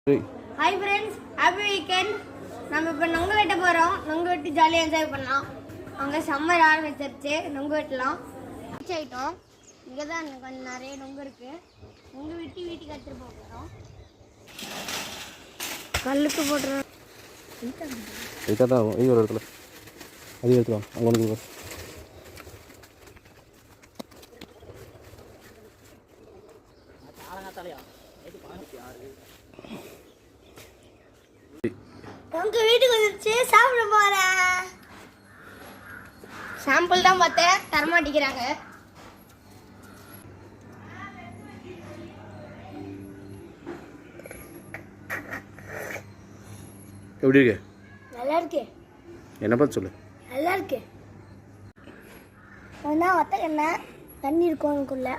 Hi friends, happy weekend. நம்ம இப்ப நொங்கு வெட்ட போறோம். நொங்கு வெட்டி ஜாலியா என்ஜாய் பண்ணலாம். அங்க சம்மர் ஆரம்பிச்சிருச்சு. நொங்கு வெட்டலாம். ஆயிட்டோம். இங்க தான் கொஞ்சம் நிறைய நொங்கு இருக்கு. நொங்கு வெட்டி வீட்டுக்கு எடுத்துட்டு போறோம். கல்லுக்கு போடுறோம். ரைட்டா தான் ஆகும். இது ஒரு இடத்துல அது எடுத்துக்கலாம். அங்கே ஒன்று உங்க வீட்டுக்கு வந்துருச்சு, சாப்பிட போறேன். சாம்பிள் தான் பார்த்தேன், தரமாட்டிக்கிறாங்க. எப்படி இருக்கு? நல்லா இருக்கு. என்ன பார்த்து சொல்லு. நல்லா இருக்கு. ஒன்னா ஒத்த என்ன தண்ணி இருக்கும் அதுக்குள்ள.